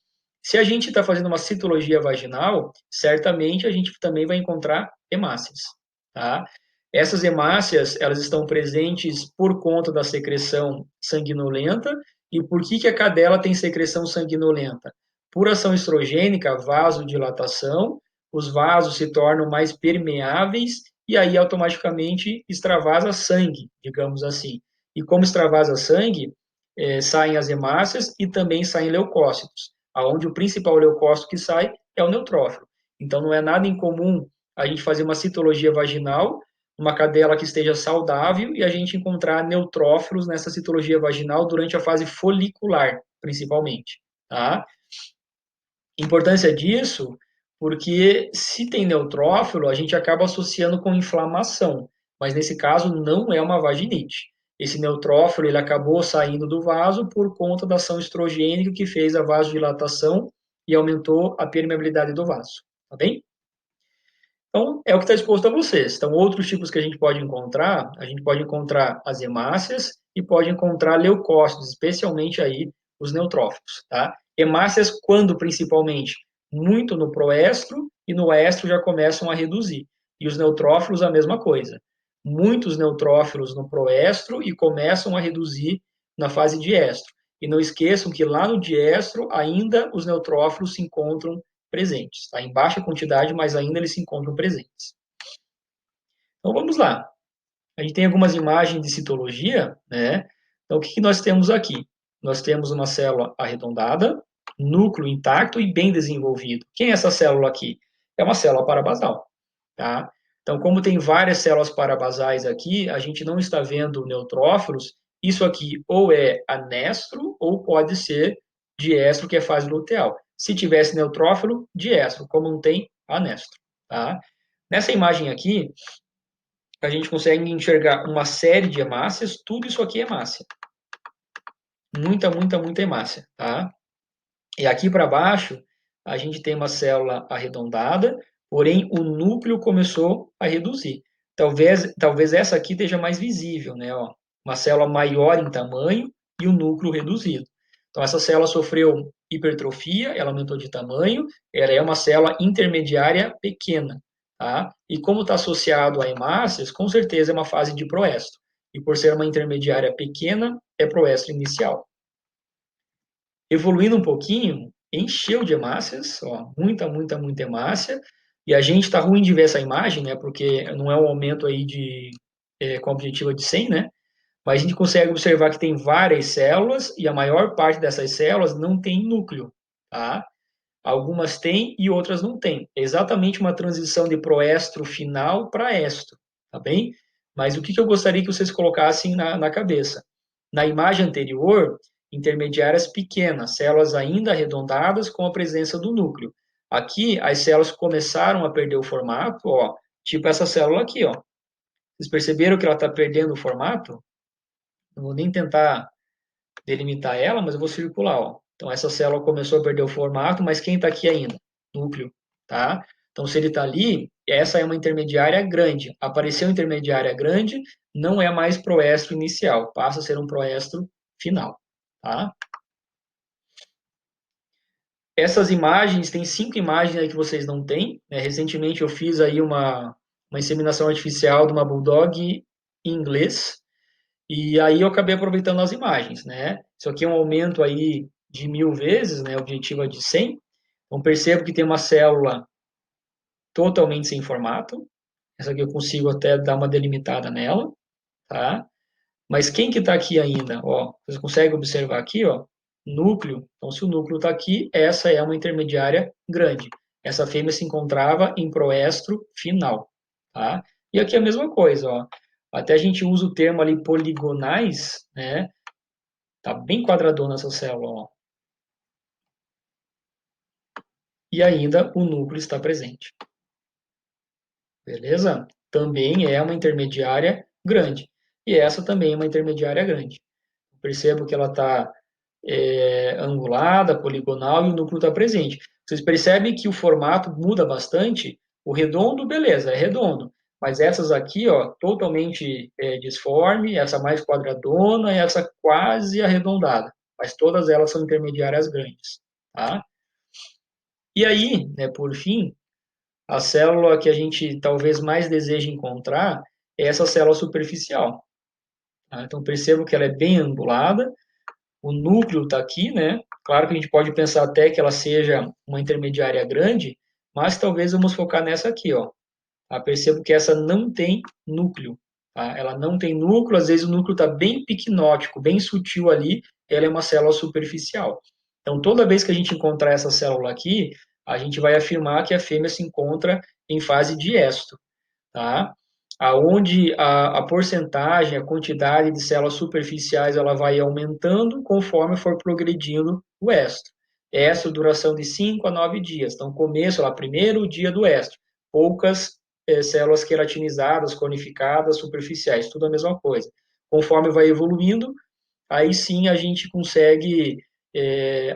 [SPEAKER 1] Se a gente está fazendo uma citologia vaginal, certamente a gente também vai encontrar hemácias. Tá? Essas hemácias, elas estão presentes por conta da secreção sanguinolenta. E por que a cadela tem secreção sanguinolenta? Por ação estrogênica, vasodilatação, os vasos se tornam mais permeáveis e aí automaticamente extravasa sangue, digamos assim. E como extravasa sangue, saem as hemácias e também saem leucócitos, aonde o principal leucócito que sai é o neutrófilo. Então, não é nada incomum a gente fazer uma citologia vaginal, uma cadela que esteja saudável, e a gente encontrar neutrófilos nessa citologia vaginal durante a fase folicular, principalmente. Tá? Importância disso, porque se tem neutrófilo, a gente acaba associando com inflamação, mas nesse caso não é uma vaginite. Esse neutrófilo ele acabou saindo do vaso por conta da ação estrogênica que fez a vasodilatação e aumentou a permeabilidade do vaso, tá bem? Então, é o que está exposto a vocês. Então, outros tipos que a gente pode encontrar as hemácias e pode encontrar leucócitos, especialmente aí os neutrófilos, tá? Hemácias quando, principalmente? Muito no proestro e no estro já começam a reduzir. E os neutrófilos a mesma coisa. Muitos neutrófilos no proestro e começam a reduzir na fase de estro. E não esqueçam que lá no diestro ainda os neutrófilos se encontram presentes, tá? Em baixa quantidade, mas ainda eles se encontram presentes. Então vamos lá. A gente tem algumas imagens de citologia, né? Então o que nós temos aqui? Nós temos uma célula arredondada, núcleo intacto e bem desenvolvido. Quem é essa célula aqui? É uma célula parabasal, tá? Então, como tem várias células parabasais aqui, a gente não está vendo neutrófilos. Isso aqui ou é anestro ou pode ser diestro, que é fase luteal. Se tivesse neutrófilo, diestro. Como não tem, anestro. Tá? Nessa imagem aqui, a gente consegue enxergar uma série de hemácias. Tudo isso aqui é hemácia. Muita, muita, muita hemácia. Tá? E aqui para baixo, a gente tem uma célula arredondada, porém o núcleo começou a reduzir. Talvez essa aqui esteja mais visível, né? Ó, uma célula maior em tamanho e o núcleo reduzido. Então, essa célula sofreu hipertrofia, ela aumentou de tamanho, ela é uma célula intermediária pequena. Tá? E como está associado a hemácias, com certeza é uma fase de proestro. E por ser uma intermediária pequena, é proestro inicial. Evoluindo um pouquinho, encheu de hemácias, ó, muita, muita, muita hemácia, e a gente está ruim de ver essa imagem, né, porque não é um aumento aí com a objetiva de 100, né, mas a gente consegue observar que tem várias células, e a maior parte dessas células não tem núcleo, tá? Algumas têm e outras não têm. É exatamente uma transição de proestro final para estro, tá bem? Mas o que eu gostaria que vocês colocassem na cabeça? Na imagem anterior, intermediárias pequenas, células ainda arredondadas com a presença do núcleo. Aqui, as células começaram a perder o formato, ó, tipo essa célula aqui, ó. Vocês perceberam que ela está perdendo o formato? Não vou nem tentar delimitar ela, mas eu vou circular, ó. Então, essa célula começou a perder o formato, mas quem está aqui ainda? Núcleo, tá? Então, se ele está ali, essa é uma intermediária grande. Apareceu intermediária grande, não é mais proestro inicial, passa a ser um proestro final, tá? Essas imagens, tem 5 imagens aí que vocês não têm, né? Recentemente eu fiz aí uma inseminação artificial de uma bulldog em inglês, e aí eu acabei aproveitando as imagens, né? Isso aqui é um aumento aí de 1000 vezes, né? O objetivo é de 100. Então percebo que tem uma célula totalmente sem formato. Essa aqui eu consigo até dar uma delimitada nela, tá? Mas quem que está aqui ainda? Ó, vocês conseguem observar aqui, ó, núcleo. Então, se o núcleo está aqui, essa é uma intermediária grande. Essa fêmea se encontrava em proestro final, tá? E aqui é a mesma coisa, ó. Até a gente usa o termo ali poligonais, né? Tá bem quadradona essa célula, ó. E ainda o núcleo está presente. Beleza? Também é uma intermediária grande. E essa também é uma intermediária grande. Percebo que ela está angulada, poligonal e o núcleo está presente. Vocês percebem que o formato muda bastante? O redondo, beleza, é redondo. Mas essas aqui, ó, totalmente disforme, essa mais quadradona e essa quase arredondada. Mas todas elas são intermediárias grandes, tá? E aí, né, por fim, a célula que a gente talvez mais deseje encontrar é essa célula superficial. Tá? Então, percebo que ela é bem angulada, o núcleo está aqui, né? Claro que a gente pode pensar até que ela seja uma intermediária grande, mas talvez vamos focar nessa aqui, ó. Tá? Percebo que essa não tem núcleo, tá? Ela não tem núcleo, às vezes o núcleo está bem piquinótico, bem sutil ali, ela é uma célula superficial. Então, toda vez que a gente encontrar essa célula aqui, a gente vai afirmar que a fêmea se encontra em fase de esto, tá? Aonde a porcentagem, a quantidade de células superficiais, ela vai aumentando conforme for progredindo o estro. Estro, duração de 5 a 9 dias. Então, começo lá, primeiro dia do estro. Poucas células queratinizadas, conificadas, superficiais, tudo a mesma coisa. Conforme vai evoluindo, aí sim a gente consegue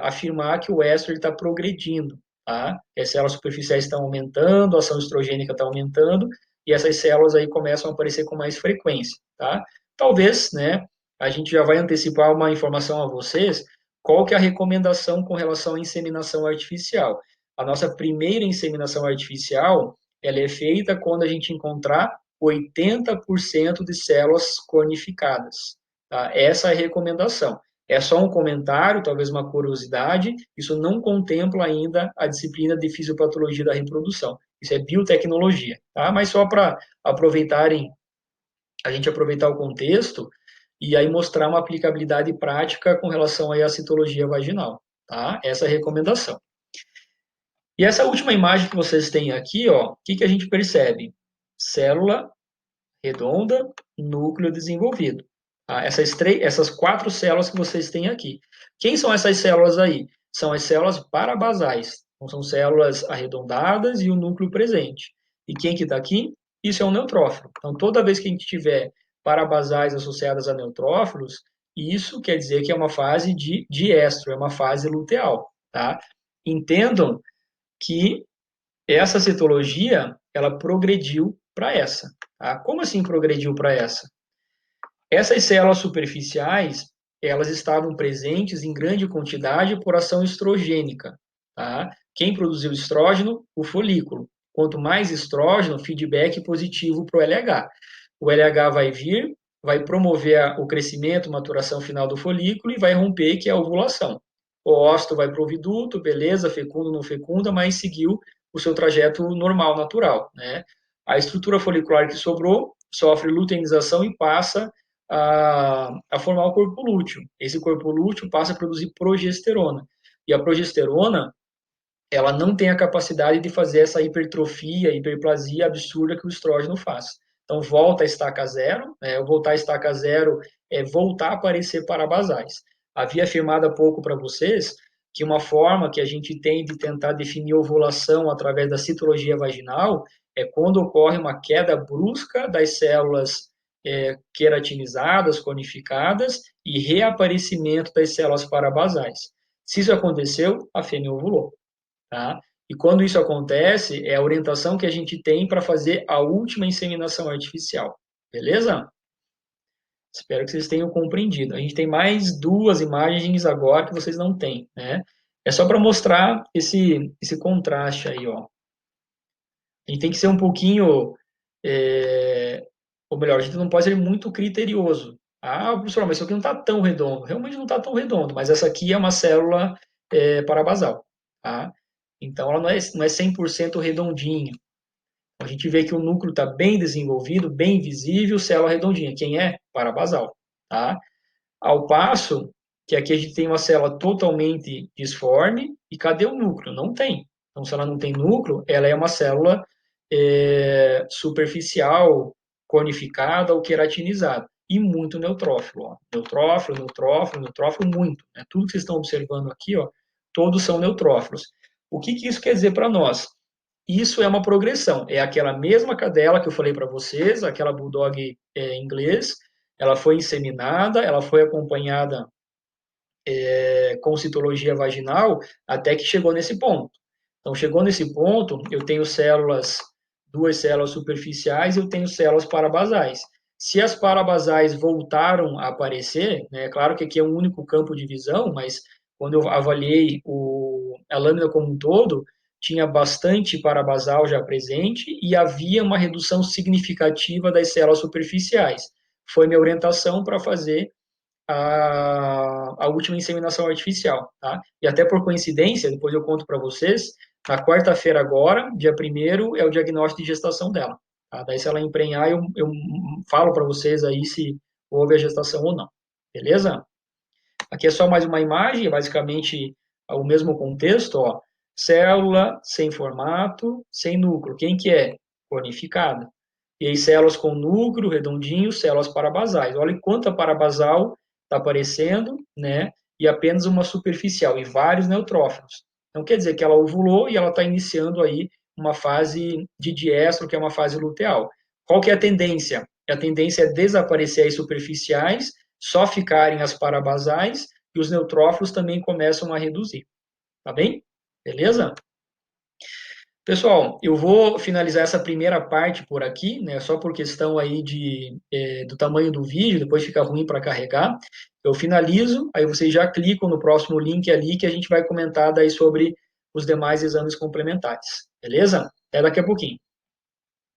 [SPEAKER 1] afirmar que o estro está progredindo, tá? As células superficiais estão aumentando, a ação estrogênica está aumentando, e essas células aí começam a aparecer com mais frequência, tá? Talvez, né, a gente já vai antecipar uma informação a vocês, qual que é a recomendação com relação à inseminação artificial. A nossa primeira inseminação artificial, ela é feita quando a gente encontrar 80% de células cornificadas, tá? Essa é a recomendação. É só um comentário, talvez uma curiosidade, isso não contempla ainda a disciplina de fisiopatologia da reprodução. Isso é biotecnologia, tá? Mas só para aproveitarem, a gente aproveitar o contexto e aí mostrar uma aplicabilidade prática com relação aí à citologia vaginal, tá? Essa é a recomendação. E essa última imagem que vocês têm aqui, ó, o que, que a gente percebe? Célula redonda, núcleo desenvolvido. Tá? Essas 4 células que vocês têm aqui. Quem são essas células aí? São as células parabasais. Então, são células arredondadas e o núcleo presente. E quem que está aqui? Isso é um neutrófilo. Então, toda vez que a gente tiver parabasais associadas a neutrófilos, isso quer dizer que é uma fase de diestro, é uma fase luteal. Tá? Entendam que essa citologia, ela progrediu para essa. Tá? Como assim progrediu para essa? Essas células superficiais, elas estavam presentes em grande quantidade por ação estrogênica. Tá? Quem produziu estrógeno? O folículo. Quanto mais estrógeno, feedback positivo para o LH. O LH vai vir, vai promover o crescimento, maturação final do folículo e vai romper, que é a ovulação. O ócito vai para o oviduto, beleza, fecundo, não fecunda, mas seguiu o seu trajeto normal, natural. Né? A estrutura folicular que sobrou sofre luteinização e passa a formar o corpo lúteo. Esse corpo lúteo passa a produzir progesterona. E a progesterona, ela não tem a capacidade de fazer essa hipertrofia, hiperplasia absurda que o estrógeno faz. Então, volta a estaca zero, né? Voltar a estaca zero é voltar a aparecer parabasais. Havia afirmado há pouco para vocês que uma forma que a gente tem de tentar definir ovulação através da citologia vaginal é quando ocorre uma queda brusca das células queratinizadas, conificadas, e reaparecimento das células parabasais. Se isso aconteceu, a fêmea ovulou. Tá? E quando isso acontece, é a orientação que a gente tem para fazer a última inseminação artificial. Beleza? Espero que vocês tenham compreendido. A gente tem mais 2 imagens agora que vocês não têm, né? É só para mostrar esse contraste aí, ó. A gente tem que ser um pouquinho, ou melhor, a gente não pode ser muito criterioso. Ah, professor, mas isso aqui não está tão redondo. Realmente não está tão redondo, mas essa aqui é uma célula parabasal, tá? Então, ela não é 100% redondinha. A gente vê que o núcleo está bem desenvolvido, bem visível, célula redondinha. Quem é? Parabasal, tá? Ao passo que aqui a gente tem uma célula totalmente disforme, e cadê o núcleo? Não tem. Então, se ela não tem núcleo, ela é uma célula superficial, cornificada ou queratinizada. E muito neutrófilo. Ó. Neutrófilo, neutrófilo, neutrófilo, muito. Né? Tudo que vocês estão observando aqui, ó, todos são neutrófilos. O que, que isso quer dizer para nós? Isso é uma progressão. É aquela mesma cadela que eu falei para vocês, aquela bulldog inglês, ela foi inseminada, ela foi acompanhada com citologia vaginal até que chegou nesse ponto. Então, chegou nesse ponto, eu tenho células, 2 células superficiais, eu tenho células parabasais. Se as parabasais voltaram a aparecer, né, é claro que aqui é um único campo de visão, mas quando eu avaliei a lâmina como um todo, tinha bastante parabasal já presente e havia uma redução significativa das células superficiais. Foi minha orientação para fazer a última inseminação artificial, tá? E até por coincidência, depois eu conto para vocês, na quarta-feira agora, dia 1º, é o diagnóstico de gestação dela, Tá? Daí, se ela emprenhar, eu falo para vocês aí se houve a gestação ou não. Beleza? Aqui é só mais uma imagem, é basicamente o mesmo contexto, ó. Célula sem formato, sem núcleo. Quem que é? Conificada. E aí, células com núcleo redondinho, células parabasais. Olha quanta parabasal está aparecendo, né? E apenas uma superficial, e vários neutrófilos. Então, quer dizer que ela ovulou e ela está iniciando aí uma fase de diestro, que é uma fase luteal. Qual que é a tendência? A tendência é desaparecer as superficiais, só ficarem as parabasais, e os neutrófilos também começam a reduzir. Tá bem? Beleza? Pessoal, eu vou finalizar essa primeira parte por aqui, né? Só por questão aí do tamanho do vídeo, depois fica ruim para carregar. Eu finalizo, aí vocês já clicam no próximo link ali que a gente vai comentar daí sobre os demais exames complementares. Beleza? Até daqui a pouquinho.